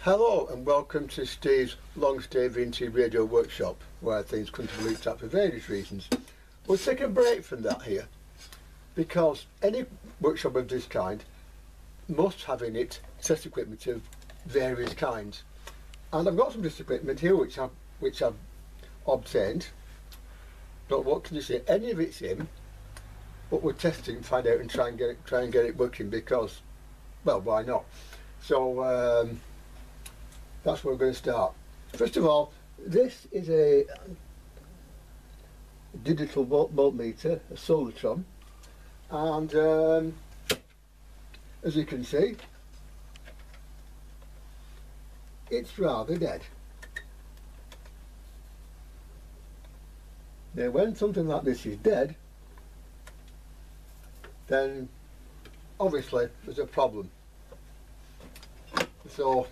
Hello and welcome to Steve's Long Stay Vintage Radio Workshop, where things come to be looked at for various reasons. We'll take a break from that here because any workshop of this kind must have in it test equipment of various kinds, and I've got some test equipment here which I've obtained. But what can you say? Any of it's in, but we're testing, find out, and try and get it working because, well, why not? So that's where we're going to start. First of all, this is a digital voltmeter, a Solartron, and as you can see, it's rather dead. Now, when something like this is dead, then obviously there's a problem. So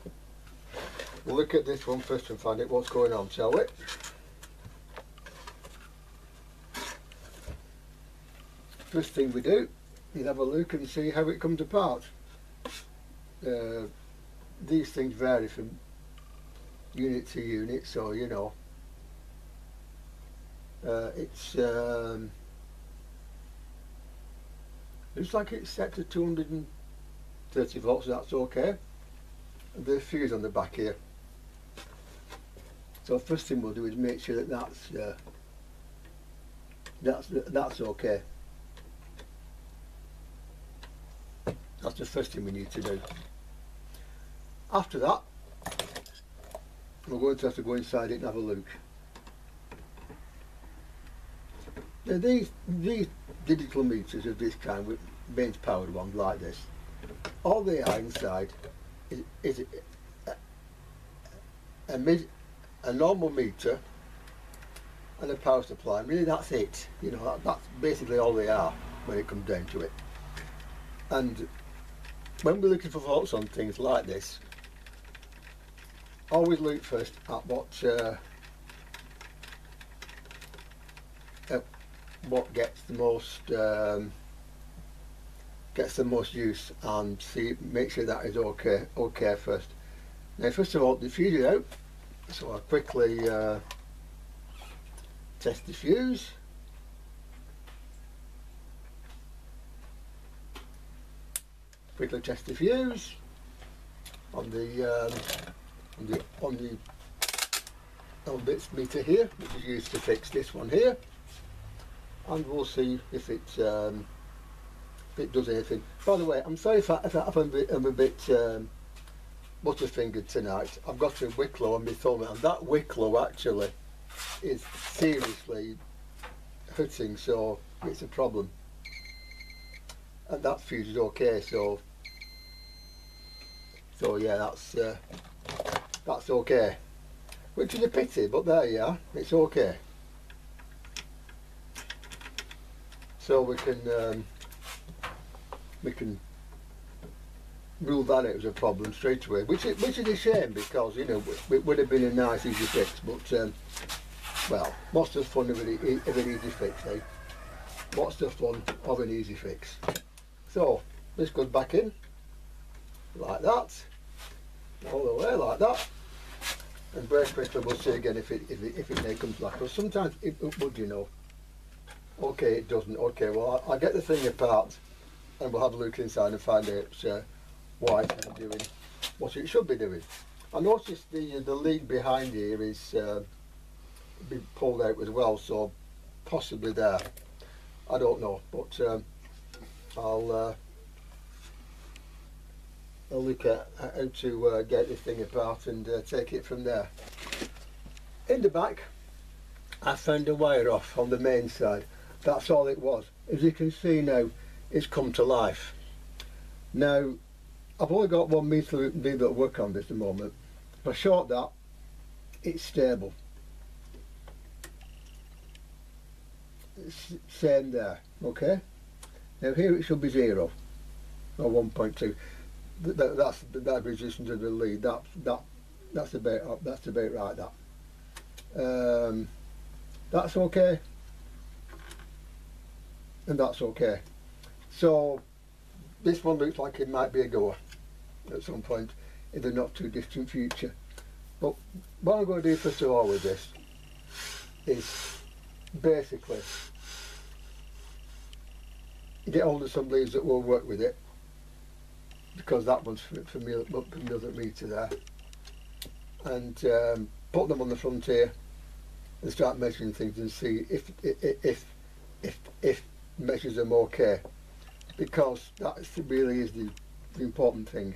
we'll look at this one first and find out what's going on, shall we? First thing we do is have a look and see how it comes apart. These things vary from unit to unit, so you know. It's looks like it's set to 230 volts, so that's okay. And there's a fuse on the back here. So first thing we'll do is make sure that that's okay. That's the first thing we need to do. After that, we're going to have to go inside it and have a look. Now these digital meters of this kind, with mains powered ones like this, all they are inside is a normal meter and a power supply. Really, that's it. You know, that's basically all they are when it comes down to it. And when we're looking for faults on things like this, always look first at what gets the most use, and make sure that is okay first. Now, first of all, the fuse is out, so I'll quickly test the fuse. Quickly test the fuse on this meter here, which is used to fix this one here, and we'll see if it does anything. By the way, I'm sorry if I'm a bit butterfingered tonight. I've got a Wicklow on my thumb, and that Wicklow actually is seriously hurting, so it's a problem. And that fuse is okay, so yeah, that's okay, which is a pity, but there you are, it's okay. So we can rule that out as a problem straight away, which is a shame, because you know it would have been a nice easy fix, but well, what's the fun of an easy fix, eh? What's the fun of an easy fix? So this goes back in like that, all the way like that, and very quickly we'll see again if it comes back. Because sometimes it would, you know. Okay, it doesn't. Okay, well I'll get the thing apart and we'll have a look inside and find out why it's not doing what it should be doing. I noticed the lead behind here is been pulled out as well, so possibly there. I don't know, but I'll look at how to get this thing apart and take it from there. In the back, I found a wire off on the main side. That's all it was. As you can see now, it's come to life. Now, I've only got one meter to work on this at the moment. If I short that, it's stable. Same there, okay? Now here it should be 0 or 1.2. That's the resistance of the lead. That's about right. That's okay, and that's okay. So this one looks like it might be a goer at some point. in the not too distant future. But what I'm going to do first of all with this is basically get hold of some leads that will work with it, because that one's for me, up to another metre there, and put them on the front here and start measuring things and see if measures them okay, because that really is the important thing.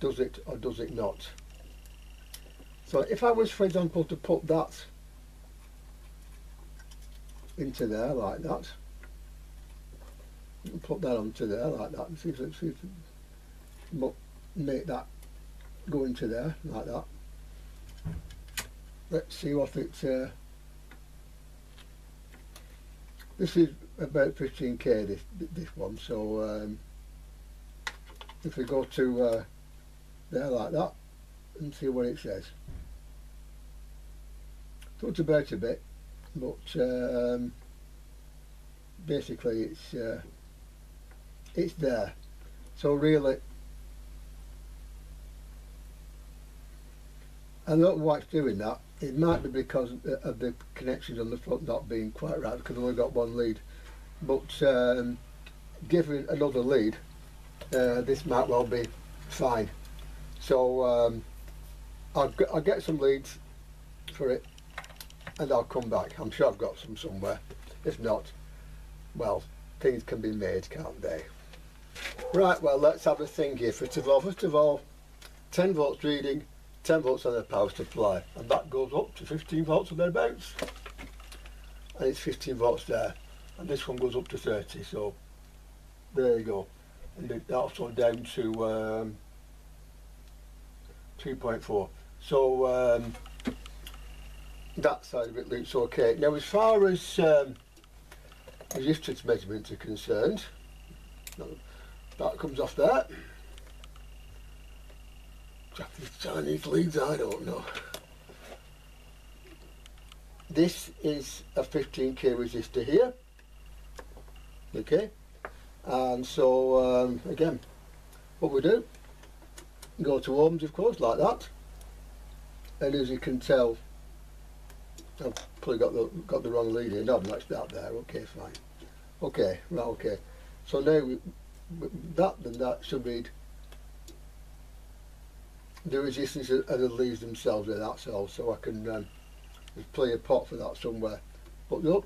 Does it or does it not? So if I was, for example, to put that into there like that, put that onto there like that, and see if make that go into there like that. Let's see what it's. This is about 15k. This one. So if we go to there like that and see what it says. So it's about a bit, but basically it's there. So really, I don't know why it's doing that. It might be because of the connections on the front not being quite right, because I've only got one lead. But given another lead, this might well be fine. So I'll get some leads for it and I'll come back. I'm sure I've got some somewhere. If not, well, things can be made, can't they? Right, well, let's have a thing here. First of all, 10 volts reading, 10 volts on the power supply, and that goes up to 15 volts or thereabouts, and it's 15 volts there, and this one goes up to 30, so there you go. And that's also down to 3.4. So that side of it looks okay. Now, as far as resistance measurements are concerned, that comes off there. Chinese leads, I don't know. This is a 15k resistor here, okay, and so again, what we do, go to ohms, of course, like that, and as you can tell, I've probably got the wrong lead here. No, that's that there. Okay, fine. Okay, right, okay. So now that should read the resistance of the leads themselves there, that's all. So I can just play a pot for that somewhere. But the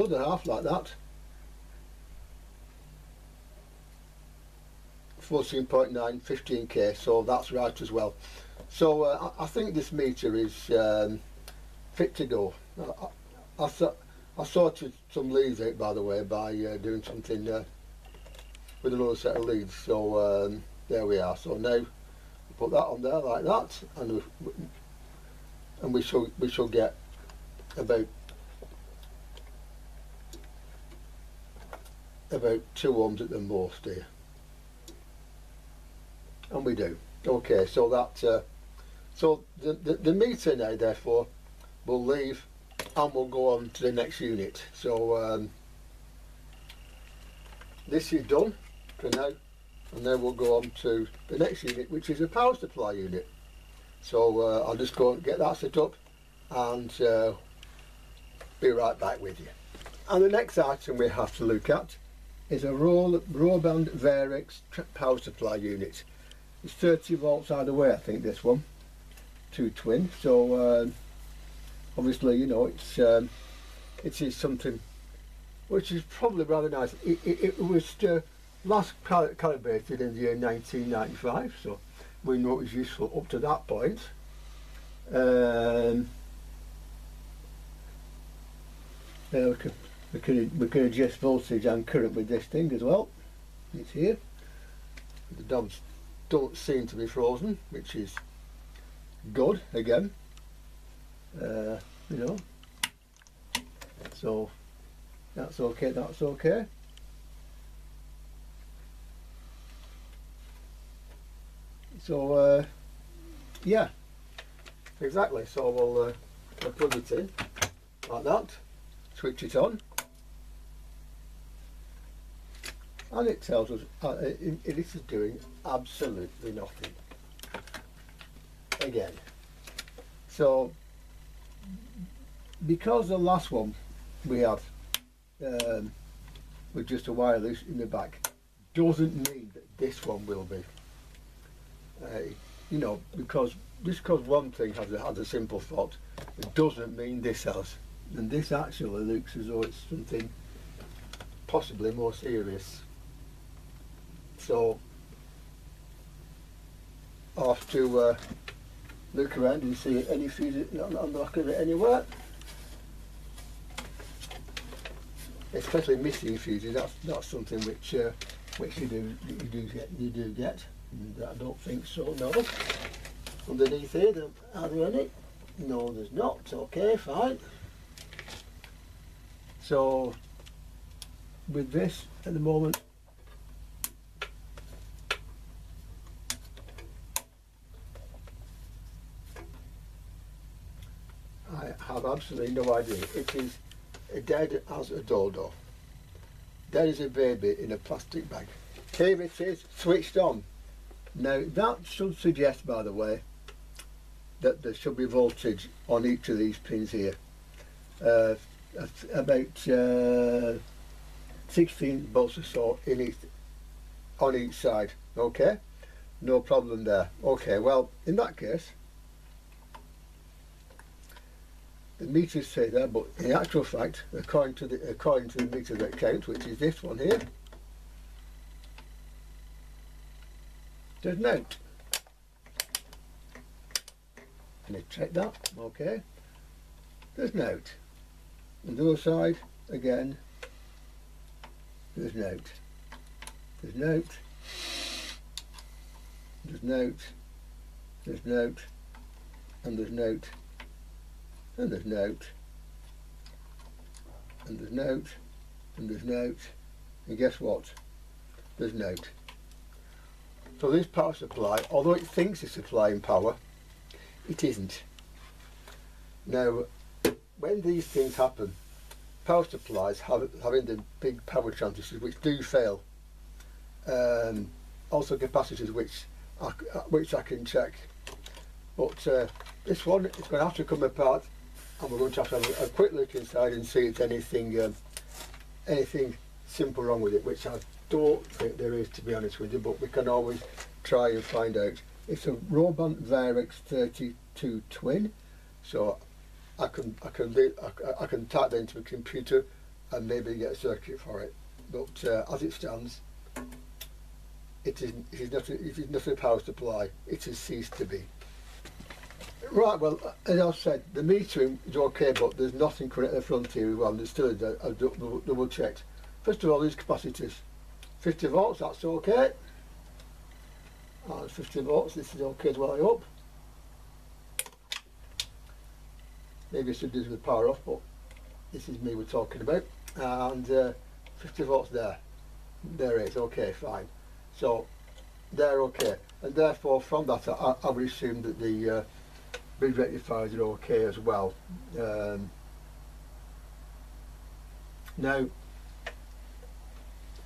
other half like that, 14.9, 15k, so that's right as well. So I think this meter is fit to go. I sorted some leads out, by the way, by doing something with another set of leads. So there we are. So now put that on there like that, and we shall get about 2 ohms at the most here, and we do. Okay, so that so the meter now therefore will leave and we'll go on to the next unit. So this is done for now, and then we'll go on to the next unit, which is a power supply unit. So I'll just go and get that set up and be right back with you. And the next item we have to look at is a Roband Varex power supply unit. It's 30 volts either way, I think, this one, 2 twin. So obviously, you know, it is something which is probably rather nice. It was last calibrated in the year 1995, so we know it was useful up to that point. We can adjust voltage and current with this thing as well. It's here. The knobs don't seem to be frozen, which is good again. You know, so that's okay, that's okay. So yeah, exactly. So we'll plug it in like that, switch it on, and it tells us it is doing absolutely nothing. again. So because the last one we had with just a wire loose in the back, doesn't mean that this one will be. You know, because just because one thing has a simple fault, it doesn't mean this has. And this actually looks as though it's something possibly more serious. So I'll have to look around and see any fuses on the back of it anywhere. Especially missing fuses. That's something which you do get. And I don't think so. No. Underneath here, are there any? No, there's not. Okay, fine. So with this at the moment, I have absolutely no idea. It is dead as a dodo. Dead as a baby in a plastic bag. Here it is, switched on. Now that should suggest, by the way, that there should be voltage on each of these pins here. About 16 volts or so on each side. Okay, no problem there. Okay, well in that case, the meters say there, but in actual fact, according to the meter that counts, which is this one here, there's note. Can I check that? Okay, there's note. On the other side, again, there's note. There's note. There's note. There's note. And there's note. And there's note. And there's note. And there's note. And guess what? There's note. So this power supply, although it thinks it's supplying power, it isn't. Now, when these things happen, power supplies having the big power transistors which do fail, also capacitors which I can check, but this one is going to have to come apart, and we're going to have a quick look inside and see if anything simple wrong with it, which I don't think there is, to be honest with you, but we can always try and find out. It's a Roban Varex 32 twin, so I can type that into a computer and maybe get a circuit for it. But as it stands, it is not a power supply. It has ceased to be. Right. Well, as I've said, the metering is okay, but there's nothing correct at the front here as well. There's still a double checked. First of all, these capacitors, 50 volts. That's okay. And 50 volts. This is okay as well, I hope. Maybe I should do this with the power off, but this is me we're talking about. And 50 volts there. There it is. Okay, fine. So they're okay, and therefore from that I would assume that the bridge rectifiers are okay as well. Now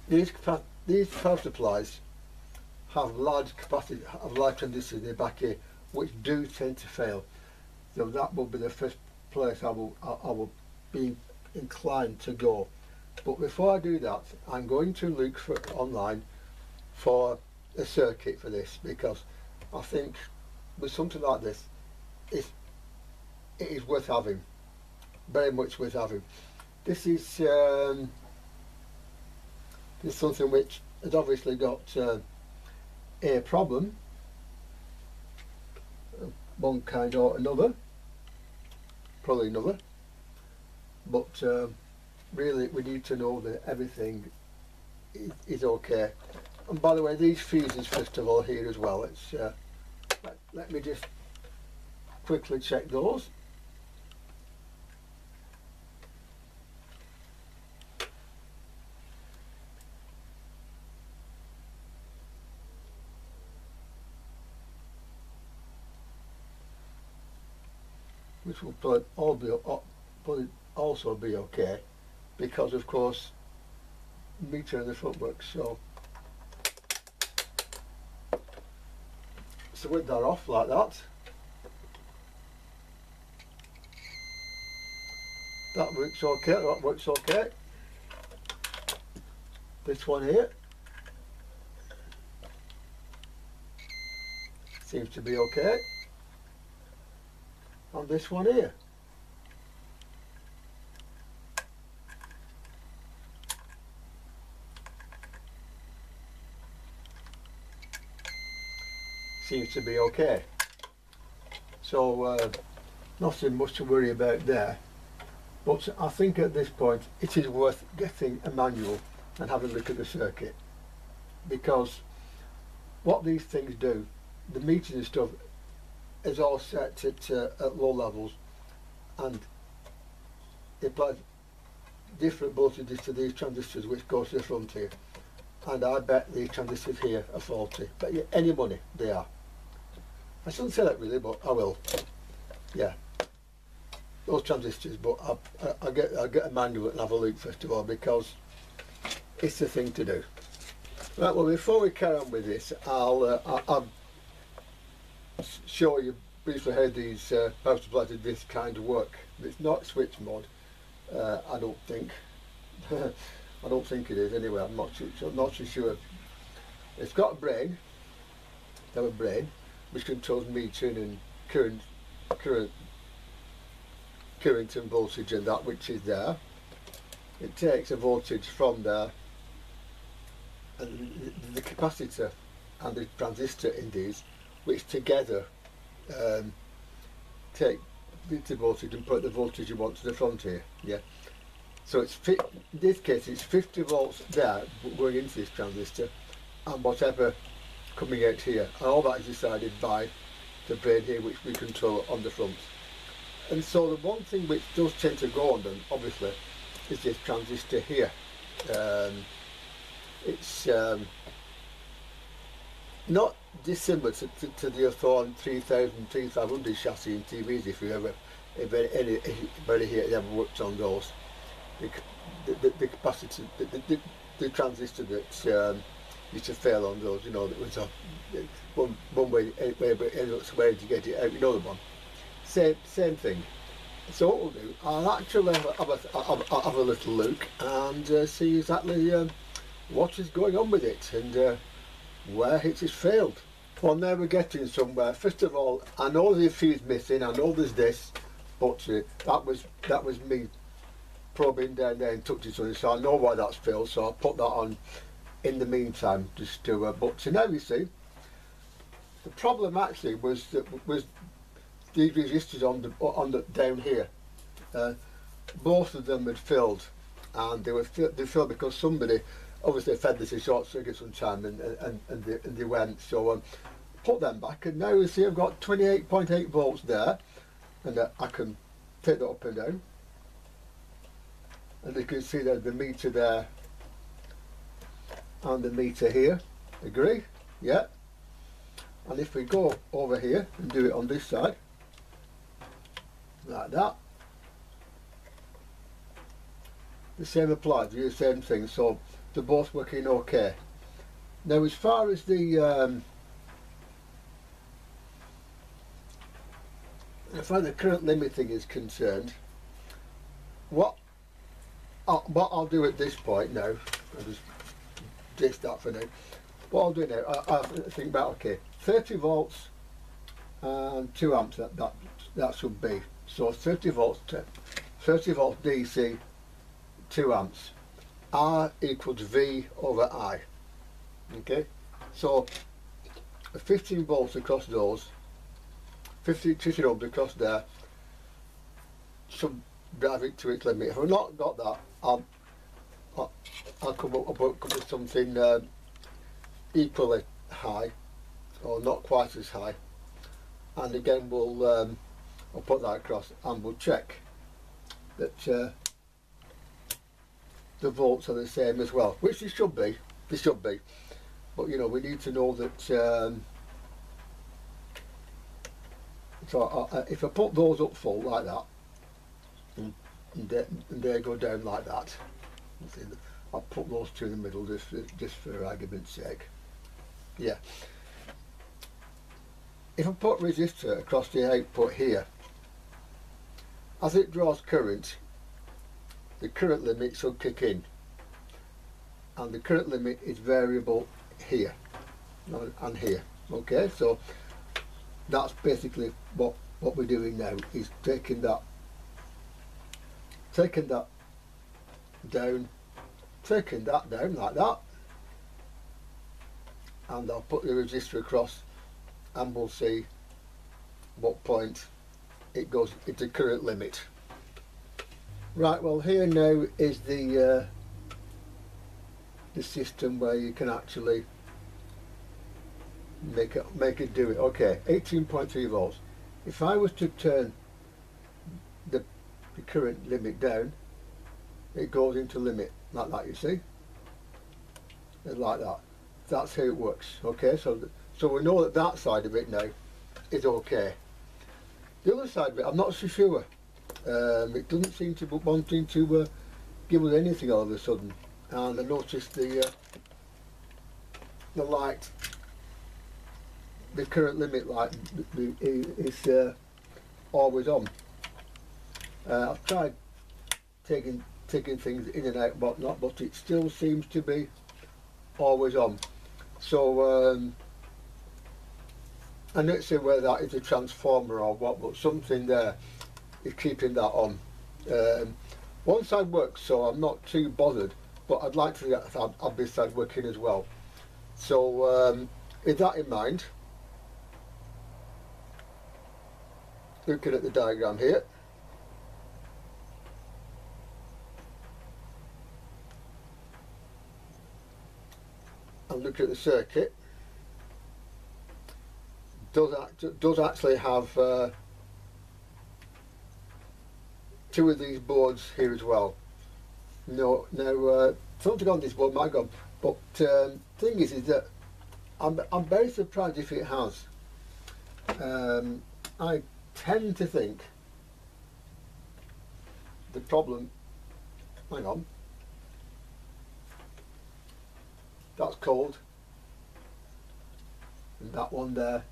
these power supplies have large transistors in the back here, which do tend to fail. So that will be the first place I will be inclined to go. But before I do that, I'm going to look online for a circuit for this, because I think with something like this, it is worth having, very much worth having. This is something which has obviously got a problem, one kind or another, probably another, but really we need to know that everything is okay. And by the way, these fuses first of all here as well, it's let me just quickly check those. Which will probably also be okay, because of course meter in the front works. So with that off like that, That works okay, that works okay. This one here seems to be okay. And this one here. Seems to be okay. So nothing much to worry about there. But I think at this point it is worth getting a manual and having a look at the circuit, because what these things do, the meters and stuff, is all set at low levels, and it applies different voltages to these transistors which go to the front here. And I bet these transistors here are faulty. But yeah, any money they are. I shouldn't say that really, but I will. Yeah, those transistors. But I'll get a manual and have a look first of all, because it's the thing to do. Right. Well, before we carry on with this, I'll show you briefly how these power supplies of this kind of work. It's not switch mode. I don't think. I don't think it is anyway. I'm not too sure. It's got a brain. They have a brain which controls metering and current and voltage and that which is there. It takes a voltage from there, and the capacitor and the transistor in these, which together take the voltage and put the voltage you want to the front here. Yeah. So it's in this case it's 50 volts there going into this transistor, and whatever coming out here, and all that is decided by the brain here, which we control on the front. And so the one thing which does tend to go on them, obviously, is this transistor here. It's not dissimilar to the Hawthorne 3500 chassis in TVs, if anybody here ever worked on those. The capacitor, the transistor that used to fail on those, you know, that was one way to get it out, another one. Same thing. So what we'll do, I'll actually have a little look and see exactly what is going on with it and where it has failed. Well, now we're getting somewhere. First of all, I know the fuse missing, I know there's this, but that was me probing down there and touching something, so I know why that's failed, so I'll put that on in the meantime, just to but now you see the problem actually was these resistors on the down here. Both of them had filled, and they filled because somebody obviously fed this a short circuit sometime, and they went. So put them back, and now you see I've got 28.8 volts there, and I can take that up and down. And you can see there's the meter there and the meter here. Agree? Yeah. And if we go over here and do it on this side, like that, the same applies, do the same thing, so they're both working okay. Now as far as the current limiting is concerned, what I'll do at this point now, I'll just ditch that for now. What I'll do now, I think about, okay, 30 volts and 2 amps that should be. So 30 volts DC, 2 amps. R equals V over I. Okay, so 15 volts across those, 50 ohms across there should drive it to its limit. If I've not got that, I'll come up with something equally high, or not quite as high, and again I'll put that across and we'll check that the volts are the same as well, which they should be. But you know, we need to know that. So if I put those up full like that, and they go down like that, I'll put those two in the middle just for argument's sake. Yeah. If I put resistor across the output here, as it draws current, the current limit should kick in, and the current limit is variable here and here. Okay, so that's basically what we're doing now, is taking that down, taking that down like that, and I'll put the resistor across and we'll see what point it goes into current limit. Right, well here now is the system where you can actually make it do it. Okay, 18.3 volts. If I was to turn the current limit down, it goes into limit like that, you see? It's like that. That's how it works. Okay, so we know that side of it now is okay. The other side of it, I'm not so sure. It doesn't seem to be wanting to give us anything all of a sudden, and I noticed the light, the current limit light is always on. I've tried taking things in and out and whatnot, but it still seems to be always on. So I'm not sure whether that is a transformer or what, but something there is keeping that on. One side works, so I'm not too bothered, but I'd like to have this side working as well. So with that in mind, looking at the diagram here, and look at the circuit, does actually have two of these boards here as well. No, something on this board might go, but thing is that I'm very surprised if it has. I tend to think the problem, hang on, that's cold, and that one there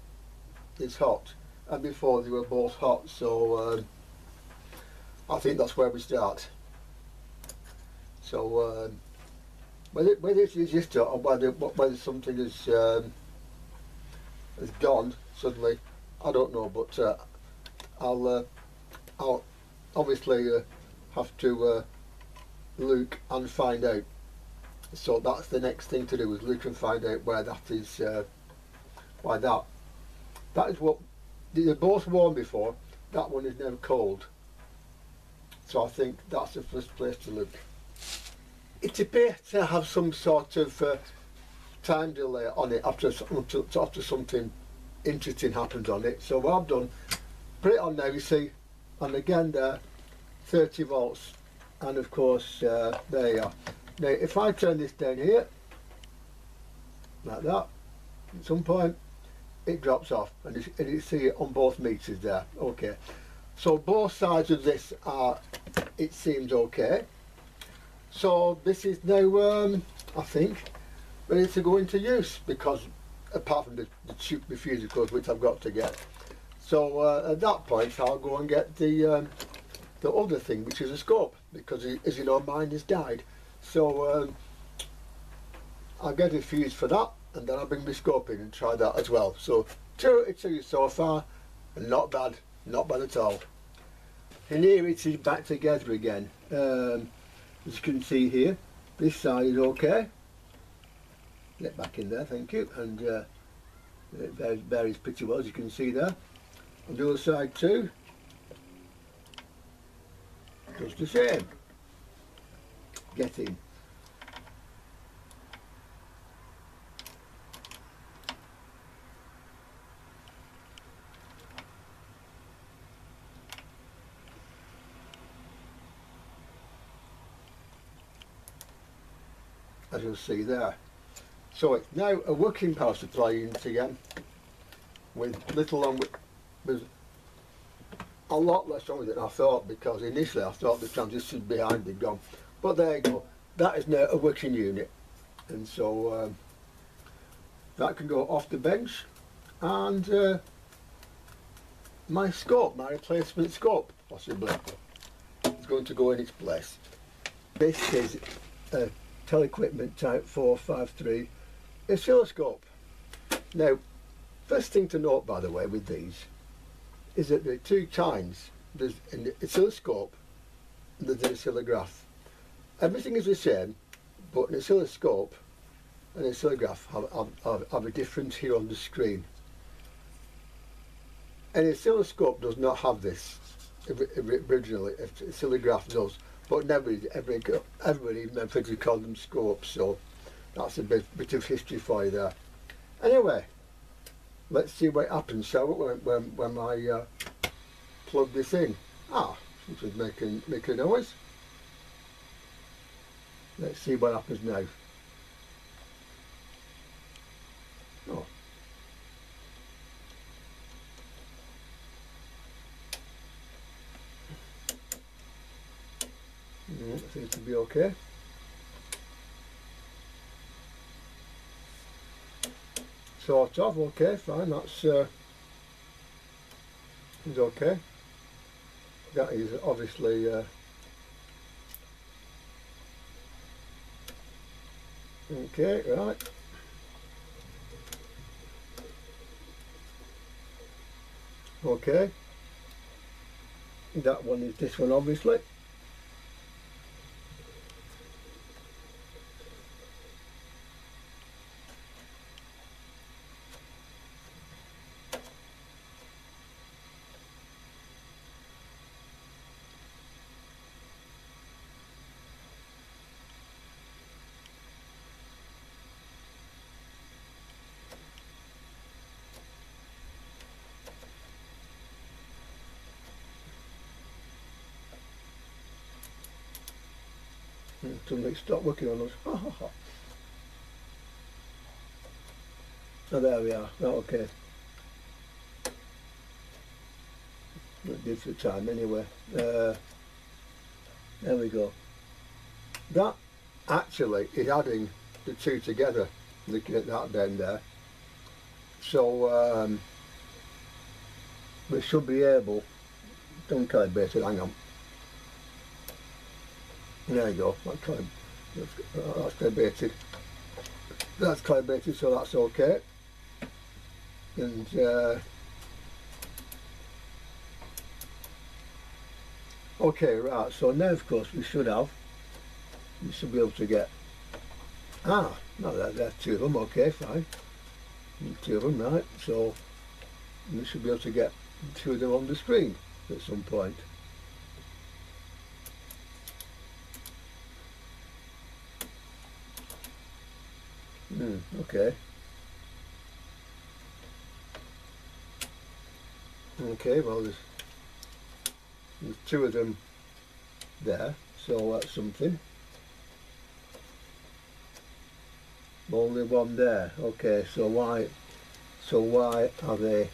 is hot, and before they were both hot, so I think that's where we start. So whether it's resistor or whether something has gone suddenly, I don't know, but I'll obviously have to look and find out. So that's the next thing to do, is look and find out where that is, why that is what, they're both warm before, that one is now cold. So I think that's the first place to look. It appears to have some sort of time delay on it after something interesting happens on it. So what I've done, put it on now, you see, and again there, 30 volts, and of course there you are. Now if I turn this down here, like that, at some point it drops off, and you see it on both meters there. Okay, so both sides of this are, it seems okay. So this is now, I think, ready to go into use, because apart from the fuse codes which I've got to get. So at that point I'll go and get the other thing, which is a scope, because as you know mine has died. So I'll get a fuse for that, and then I'll bring my scope in and try that as well. So 2 so far, and not bad at all. And here it is back together again. As you can see here, this side is okay. Get back in there, thank you. And it varies pretty well, as you can see there. On the other side too, just the same. Get in. As you'll see there. So it's now a working power supply unit again, with with a lot less on than I thought, because initially I thought the transistors behind had gone. But there you go, that is now a working unit, and so that can go off the bench, and my scope, my replacement scope possibly, is going to go in its place. This is a Telequipment Type 453 oscilloscope. Now, first thing to note, by the way, with these is that there are two kinds. There's an oscilloscope and there's an oscillograph. Everything is the same, but an oscilloscope and an oscillograph have a difference here on the screen. An oscilloscope does not have this originally. An oscillograph does, but everybody remembers to call them scopes, so that's a bit of history for you there. Anyway, let's see what happens, shall we, when I plug this in. It was making a noise. Let's see what happens now. Oh. Seems to be okay. Sort of, okay, fine, that's is okay. That is obviously okay, right. Okay. That one is this one, obviously. Something stopped working on us. Oh, there we are. Okay. That did for time anyway. There we go. That actually is adding the two together, looking at that down there. So we should be able, don't calibrate it, hang on. There you go, that's calibrated. That's calibrated, so that's okay. And okay, right, so now of course we should be able to get, no, there's two of them, okay, fine. Two of them, right, so we should be able to get two of them on the screen at some point. Okay. Okay, well there's two of them there, so that's something. Only one there. Okay, so why are they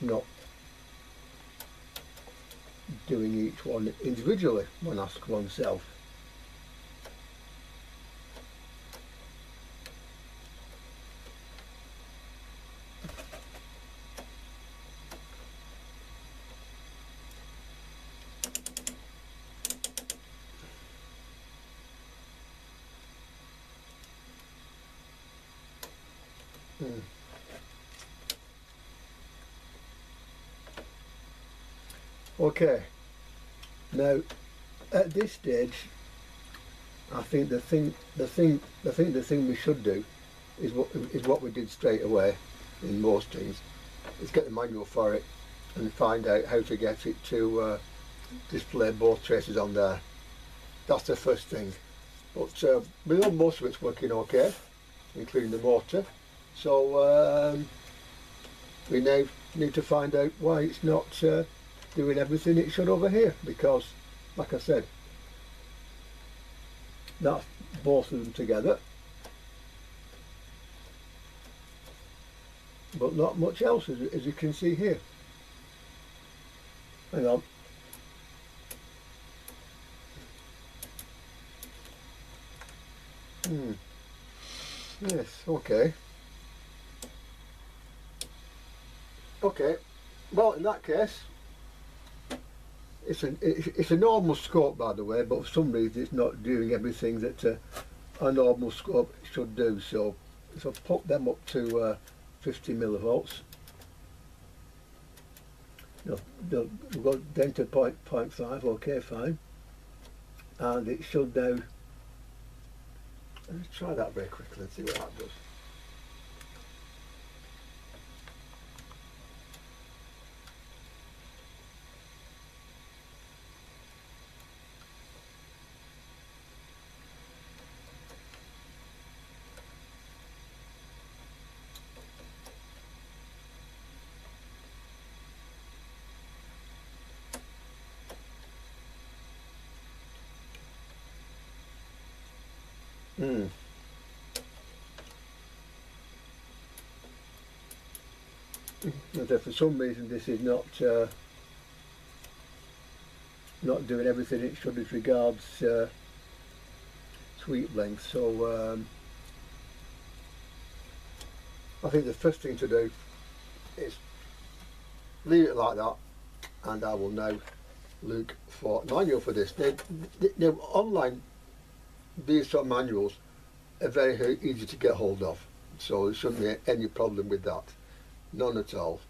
not doing each one individually? One asks oneself. Okay, now at this stage I think the thing we should do is what we did straight away in most things, is get the manual for it and find out how to get it to display both traces on there. That's the first thing. But we know most of it's working okay, including the motor, so we now need to find out why it's not doing everything it should over here, because like I said, that's both of them together, but not much else, as you can see here. Hang on. Yes, okay. Okay, well in that case, it's a normal scope, by the way, but for some reason it's not doing everything that a normal scope should do. So I've put them up to 50 millivolts. No, we've got down to 0.5. Okay, fine. And it should now. Let's try that very quickly and see what that does. And if for some reason this is not doing everything it should as regards sweep length, so I think the first thing to do is leave it like that, and I will now look for a manual for this. Now online, these sort of manuals are very easy to get hold of, so there shouldn't be any problem with that, none at all.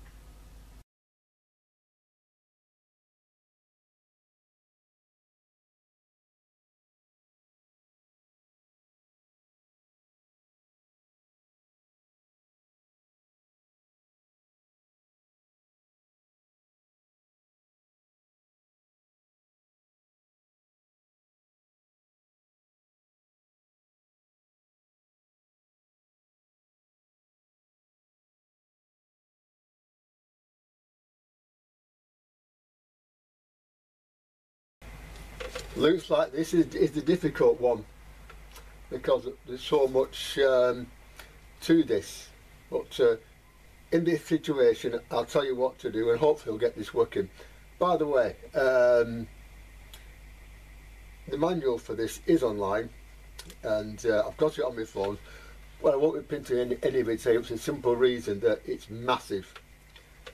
Looks like this is the difficult one, because there's so much to this, but in this situation I'll tell you what to do, and hopefully I'll get this working. By the way, the manual for this is online, and I've got it on my phone. Well, I won't be printing any of it out for the simple reason that it's massive,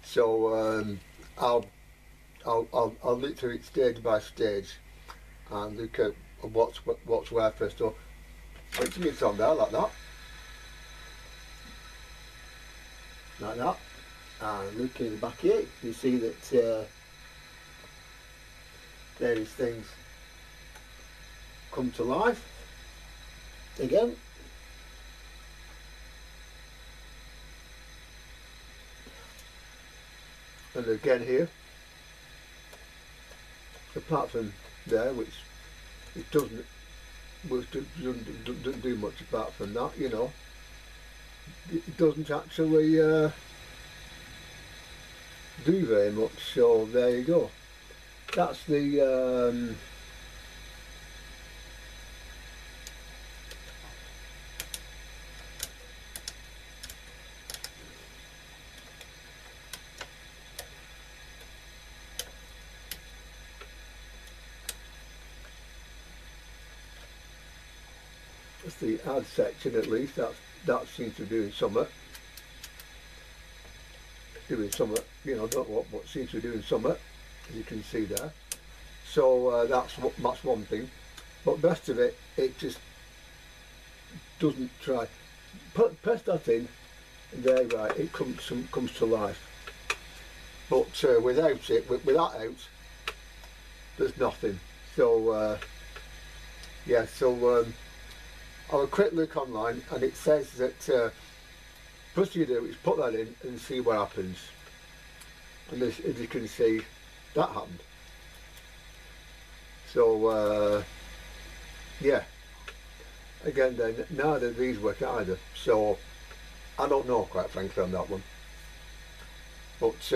so I'll look through it stage by stage and look at what's where first. So putting it on there like that, and looking in the back here, you see that various things come to life again. And again here, apart from there, which it doesn't do much apart from that, you know, it doesn't actually do very much. So there you go. That's the that's the add section. At least that seems to be doing something. You know, don't know what seems to be doing something, as you can see there. So that's one thing. But the rest of it, it just doesn't try. Press that in, and there, right, it comes to life. But without it, with that out, there's nothing. So yeah, so I'll have a quick look online, and it says that first you do is put that in and see what happens. And as you can see, that happened. So yeah, again then, neither of these work either, so I don't know, quite frankly, on that one. But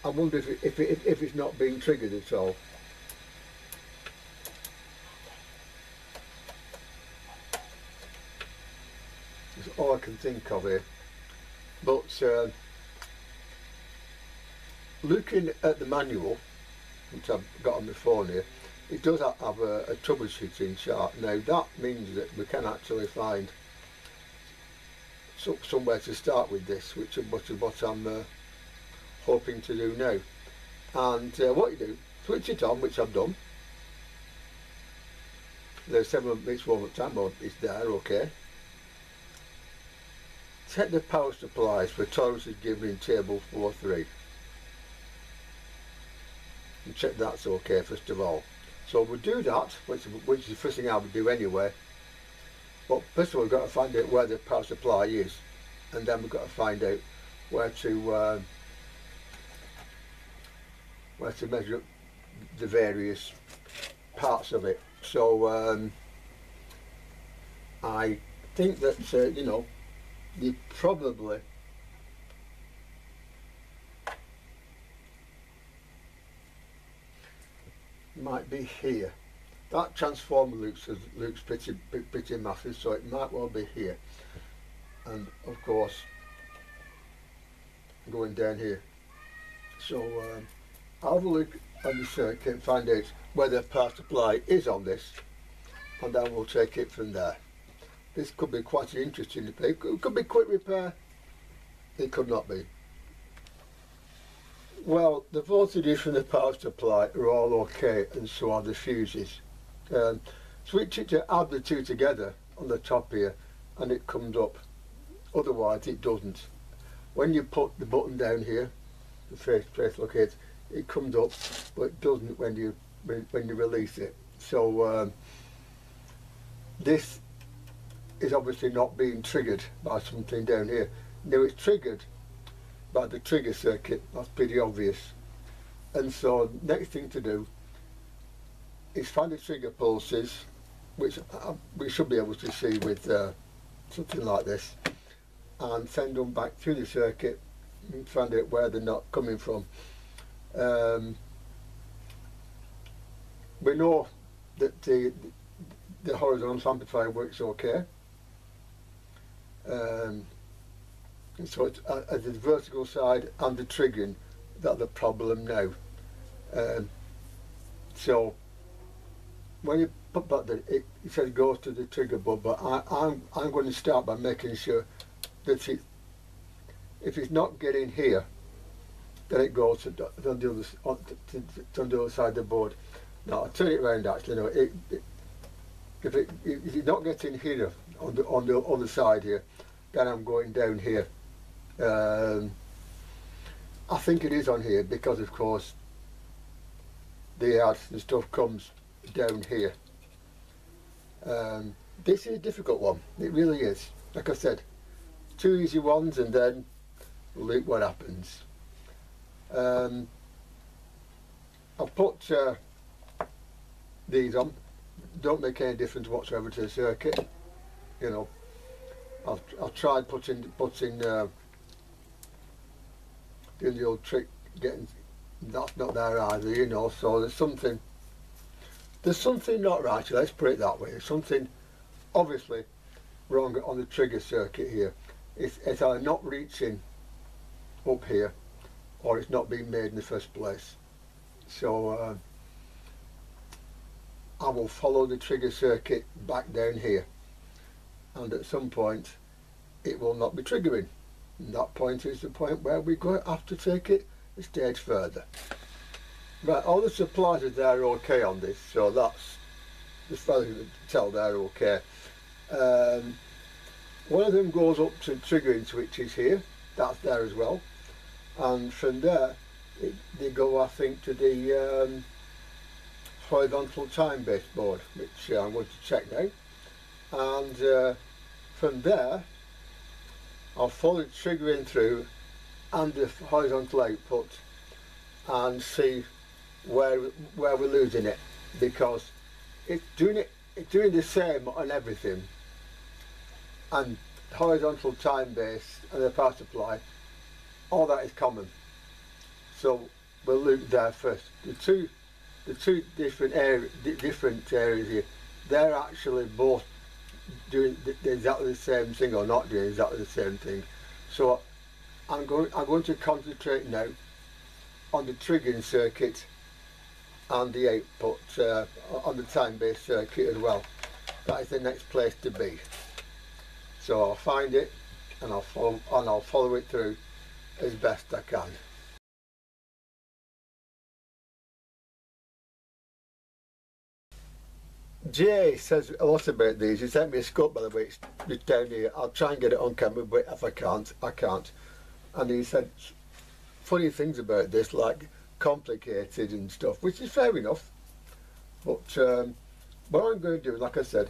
I wonder if it's not being triggered at all. That's all I can think of here. But looking at the manual, which I've got on my phone here, it does have a troubleshooting chart. Now that means that we can actually find somewhere to start with this, which is what I'm hoping to do now. And what you do switch it on, which I've done. There's 7 bits 1 at a time, but it's there, okay. Set the power supplies for tolerances given in table 4.3. And check that's okay first of all. So we'll do that, which is the first thing I would do anyway. But first of all, we've got to find out where the power supply is, and then we've got to find out where to measure up the various parts of it. So I think that you know, you probably might be here. That transformer looks pretty massive, so it might well be here. And of course, going down here. So I'll have a look on the circuit and find out where the power supply is on this, and then we'll take it from there. This could be quite an interesting repair. It could be quick repair. It could not be. Well, the voltages from the power supply are all okay, and so are the fuses. Switch it to add the two together on the top here, and it comes up. Otherwise, it doesn't. When you put the button down here, the face locate, it comes up, but it doesn't when you release it. So this is obviously not being triggered by something down here. Now it's triggered by the trigger circuit. That's pretty obvious. And so next thing to do is find the trigger pulses, which we should be able to see with something like this, and send them back through the circuit and find out where they're not coming from. We know that the horizontal amplifier works okay. So it's at the vertical side and the triggering that's the problem now. So when you put back it says go to the trigger bud, but I'm going to start by making sure that if it's not getting here, then it goes to the other side of the board. Now I'll turn it around actually. No, if it's not getting here on the other side here, then I'm going down here. I think it is on here because of course the stuff comes down here. This is a difficult one, it really is. Like I said, 2 easy ones and then look what happens. I'll put these on, don't make any difference whatsoever to the circuit. You know, I'll try putting doing the old trick, getting that's not there either, you know. So there's something not right. Let's put it that way. There's something obviously wrong on the trigger circuit here. It's either not reaching up here, or it's not being made in the first place. So I will follow the trigger circuit back down here, and at some point it will not be triggering. And that point is the point where we're going to have to take it a stage further. Right, all the supplies are there okay on this, so that's as far as you can tell they're okay. One of them goes up to triggering switches here, that's there as well, and from there they go I think to the horizontal time-based board, which I'm going to check now, and from there I'll follow the triggering through and the horizontal output and see where we're losing it, because it's doing the same on everything, and horizontal time base and the power supply, all that is common. So we'll look there first. The two different areas here, they're actually both doing exactly the same thing, or not doing exactly the same thing. So I'm going to concentrate now on the triggering circuit and the output on the time-based circuit as well. That is the next place to be. So I'll find it and I'll follow it through as best I can. Jay says a lot about these. He sent me a scope, by the way. It's down here. I'll try and get it on camera, but if I can't, I can't. And he said funny things about this, like complicated and stuff, which is fair enough. But what I'm going to do, like I said,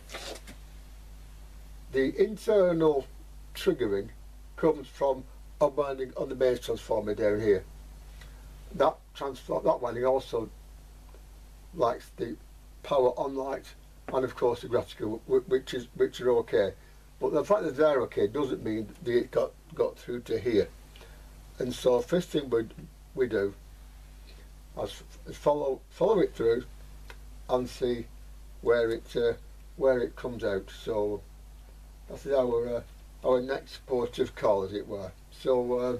the internal triggering comes from a winding on the base transformer down here. That winding also likes the power on light and of course the graphical, which are okay. But the fact that they're okay doesn't mean that it got through to here. And so first thing we do is follow it through and see where it comes out. So that's our next port of call, as it were. So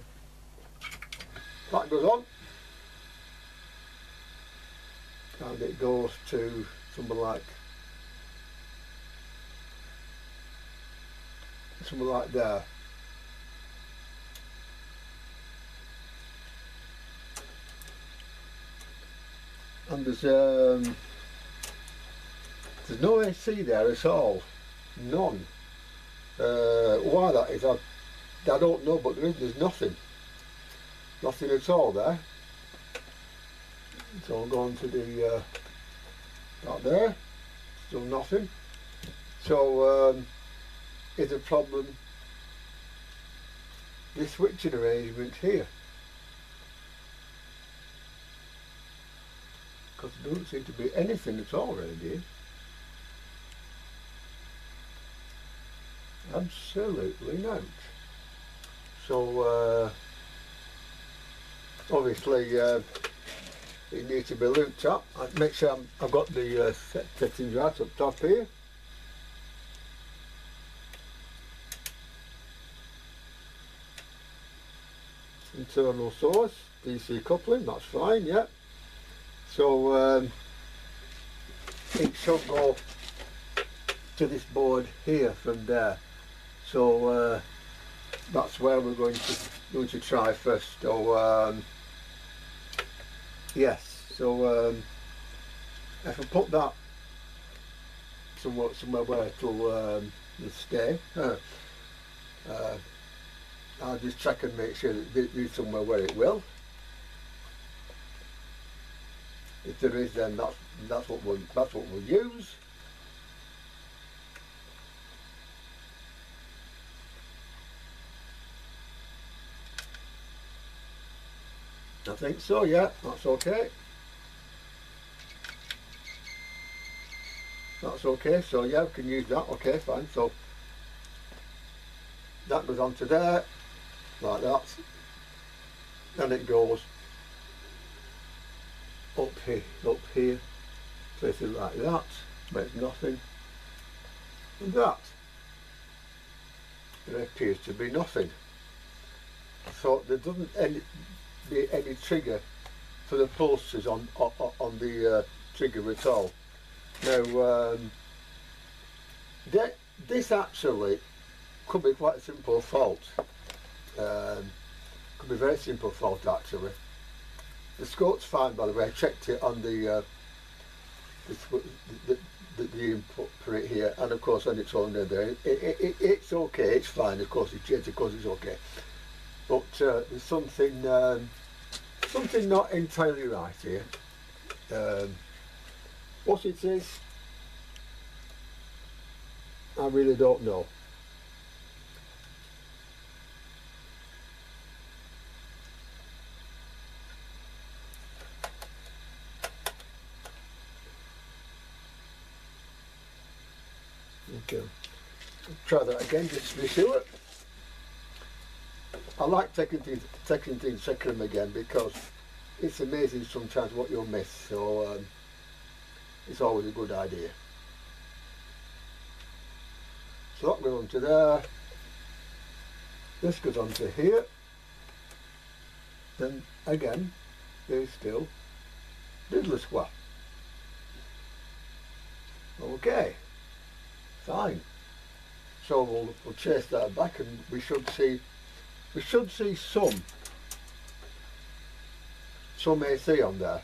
that goes on, and it goes to something like there. And there's no AC there at all, none. Why that is, I don't know, but there's nothing at all there. So I'll go on to the that there, still nothing. So is a problem this switching arrangement here, because there doesn't seem to be anything at all around here. Absolutely not. So obviously it needs to be looped up. I'll make sure I've got the settings right up top here. Internal source, DC coupling, that's fine, yeah. So it should go to this board here from there. So that's where we're going to try first. So yes, so if I put that somewhere where it'll stay, I'll just check and make sure that there's somewhere where it will. If there is, then that's what we'll use. I think so, yeah, that's okay. That's okay, so yeah, we can use that, okay, fine. So that goes onto there, like that. Then it goes up here, places like that, makes nothing. And that, there appears to be nothing. So there doesn't be any trigger for the pulses on the trigger at all. Now this actually could be quite a simple fault. Could be a very simple fault actually. The scope's fine, by the way. I checked it on the input for it here, and of course on its own there. It's okay, it's fine. Of course it's okay. But there's something not entirely right here. What it is, I really don't know. Okay, try that again just to be sure. I like taking things, checking them again, because it's amazing sometimes what you'll miss. So it's always a good idea. So that goes onto there. This goes onto here. Then again, there's still Biggleswade. Okay, fine. So we'll chase that back, and we should see some AC on there.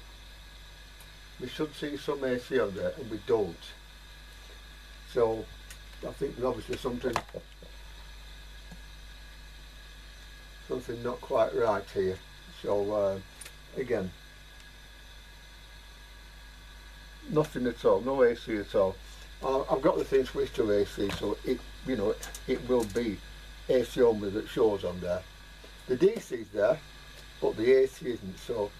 We should see some AC on there, and we don't. So I think there's obviously something not quite right here. So again, nothing at all, no AC at all. I've got the thing switched to AC, so it, you know, it will be AC only that shows on there. The DC is there, but the AC isn't. So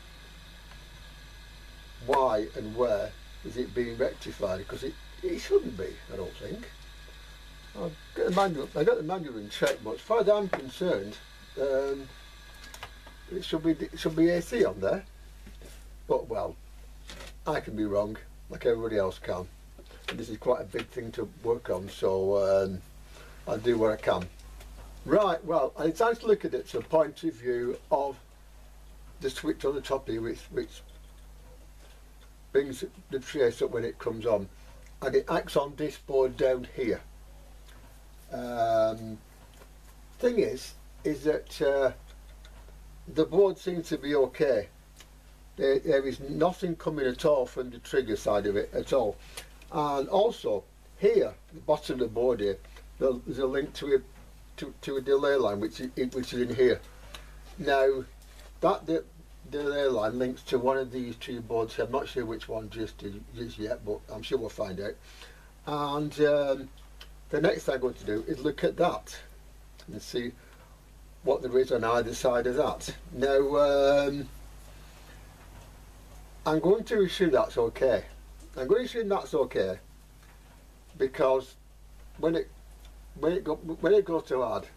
why and where is it being rectified? Because it shouldn't be, I don't think. I got the manual in check, but as far as I'm concerned, it should be AC on there. But well, I can be wrong, like everybody else can. And this is quite a big thing to work on, so I'll do what I can. Right, well, it's time to look at it from the point of view of the switch on the top here, which brings the trace up when it comes on, and it acts on this board down here. Thing is that the board seems to be okay. There is nothing coming at all from the trigger side of it at all, and also here, the bottom of the board here, there's a link to a delay line which is in here. Now that delay line links to one of these two boards here. I'm not sure which one just yet, but I'm sure we'll find out. And the next thing I'm going to do is look at that and see what there is on either side of that. Now I'm going to assume that's okay. I'm going to assume that's okay because when it goes to add,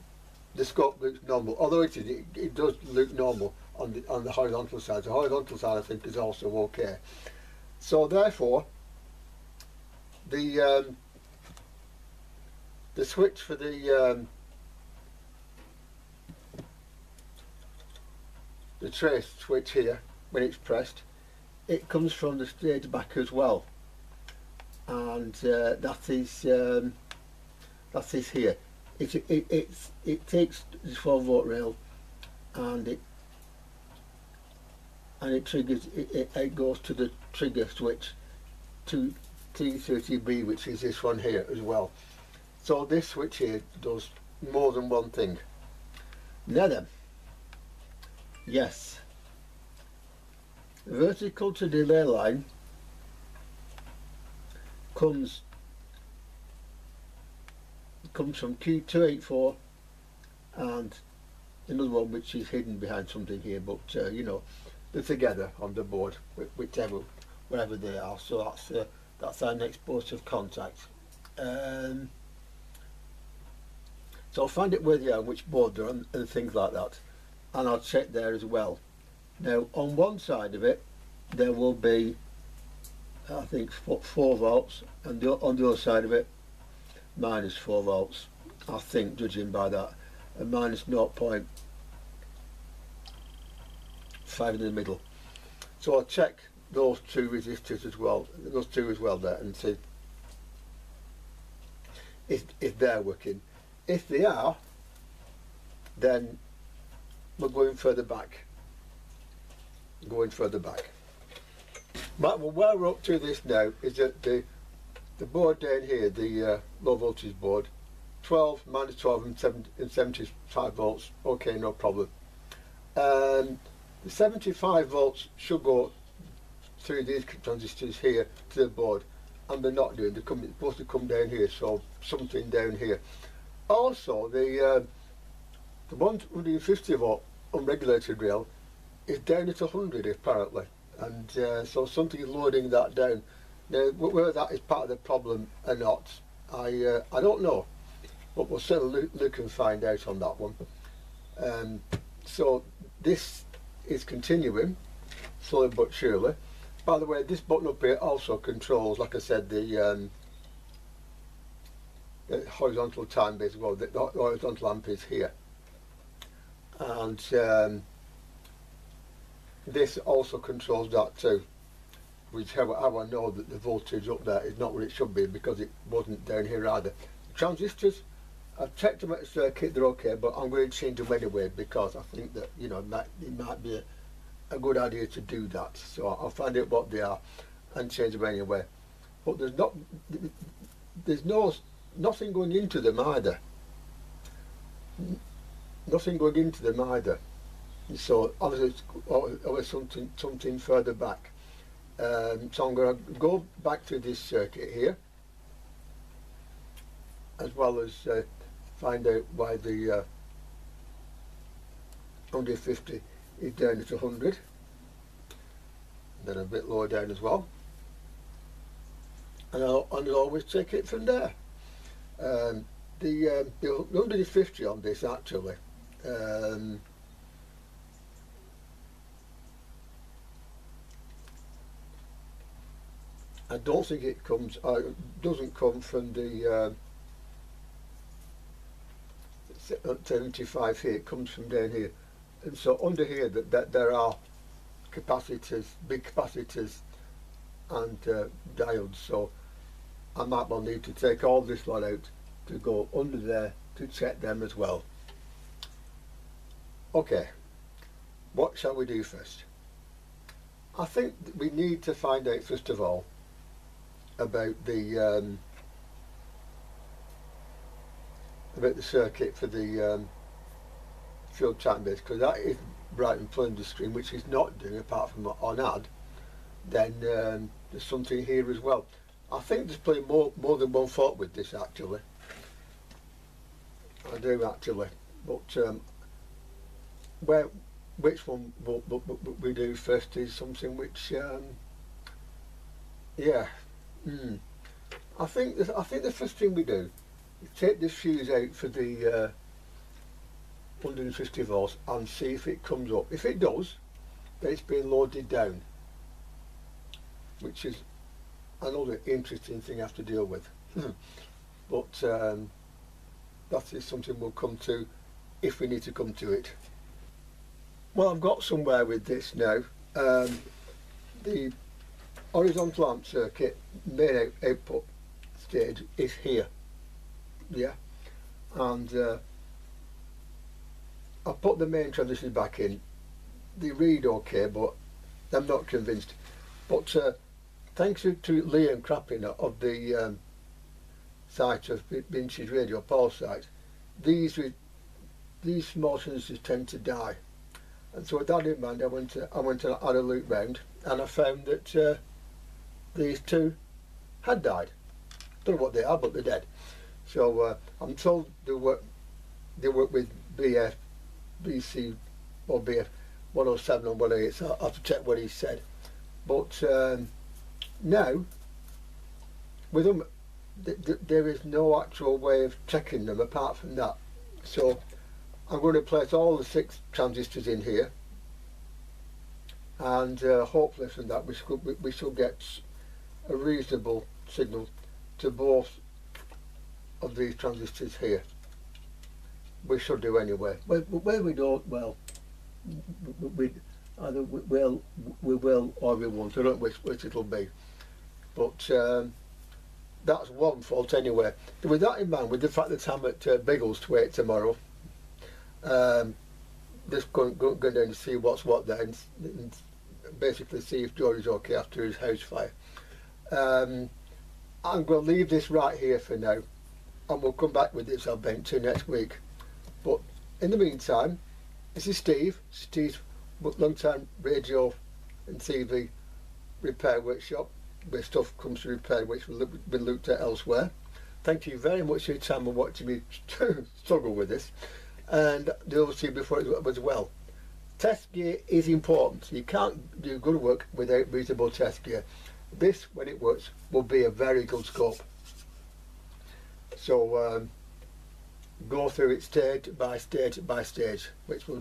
the scope looks normal. Although it does look normal on the horizontal side. The horizontal side I think is also okay. So therefore, the switch for the trace switch here, when it's pressed, it comes from the stage back as well, and that is here. It takes the 12-volt rail and it triggers. It goes to the trigger switch to T30B, which is this one here as well. So this switch here does more than one thing. Now then, yes, vertical to delay line comes from Q284 and another one which is hidden behind something here, but you know, they're together on the board, wherever they are. So that's our next point of contact. So I'll find it where they are, which board they're on, and things like that, and I'll check there as well. Now on one side of it there will be, I think, 4 volts, and on the other side of it minus 4 volts, I think, judging by that, and minus 0.5 in the middle. So I'll check those two resistors as well, there, and see if they're working. If they are, then we're going further back. But where we're up to this now is that the board down here, the low voltage board, 12, minus 12 and 75 volts, okay, no problem. The 75 volts should go through these transistors here to the board, and they're not doing. They're supposed to come down here, so something down here. Also, the 150 volt unregulated rail is down at 100 apparently, and so something is loading that down. Now, whether that is part of the problem or not, I don't know, but we'll certainly look and find out on that one. So this is continuing slowly but surely. By the way, this button up here also controls, like I said, the horizontal time base as well. The horizontal amp is here, and this also controls that too, which how I know that the voltage up there is not where it should be, because it wasn't down here either. The transistors, I've checked them at the circuit, they're okay, but I'm going to change them anyway, because I think that, you know, it might be a good idea to do that. So I'll find out what they are and change them anyway. But there's not, there's nothing going into them either. Nothing going into them either. So always something further back. So I'm going to go back to this circuit here, as well as find out why the 150 is down at 100, then a bit lower down as well, and I'll always take it from there. The 150 on this actually, I don't think it comes, doesn't come from the 75 here. It comes from down here, and so under here that there are capacitors, big capacitors, and diodes. So I might well need to take all this lot out to go under there to check them as well. Okay, what shall we do first? I think we need to find out first of all about the circuit for the field chart base, because that is bright and plain the screen, which is not doing apart from on add. Then there's something here as well. I think there's probably more than one fault with this actually. I do actually, but which one we do first is something which yeah. I think the first thing we do is take this fuse out for the 150 volts and see if it comes up. If it does, then it's been loaded down, which is another interesting thing I have to deal with. But that is something we'll come to if we need to come to it. Well, I've got somewhere with this now. The horizontal amp circuit main output stage is here, yeah, and I put the main transistors back in. They read okay, but I'm not convinced. But thanks to Liam Crappin of the site of Vintage Radio, Paul's site, these small transistors tend to die, and so with that in mind, I went and had a loop round, and I found that these two had died. Don't know what they are, but they're dead. So I'm told they work with BC or BF 107 or 108, so I'll have to check what he said. But now with them, there is no actual way of checking them apart from that. So I'm going to place all the 6 transistors in here, and hopefully from that we should get a reasonable signal to both of these transistors here. We should do anyway. Where we don't, well, we either we will or we won't. I don't know which it'll be. But that's one fault anyway. With that in mind, with the fact that I'm at Biggleswade tomorrow, just going down to see what's what there, and basically see if George's okay after his house fire. I'm going to leave this right here for now, and we'll come back with this, I'll bet, to next week. But in the meantime, this is Steve's long-time radio and TV repair workshop, where stuff comes to repair which will be looked at elsewhere. Thank you very much for your time and watching me struggle with this, and the other thing before it as well. Test gear is important. You can't do good work without reasonable test gear. This, when it works, will be a very good scope. So go through it stage by stage by stage, which will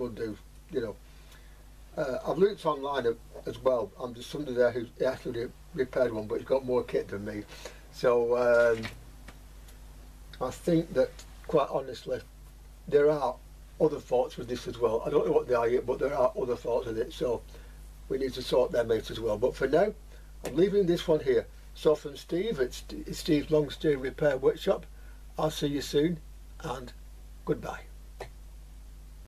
do. You know, I've looked online as well. I'm just somebody there who's actually repaired one, but he's got more kit than me. So I think that, quite honestly, there are other faults with this as well. I don't know what they are yet, but there are other faults with it, so we need to sort them out as well. But for now, I'm leaving this one here. So from Steve, it's Steve's Long Stay Repair Workshop. I'll see you soon, and goodbye.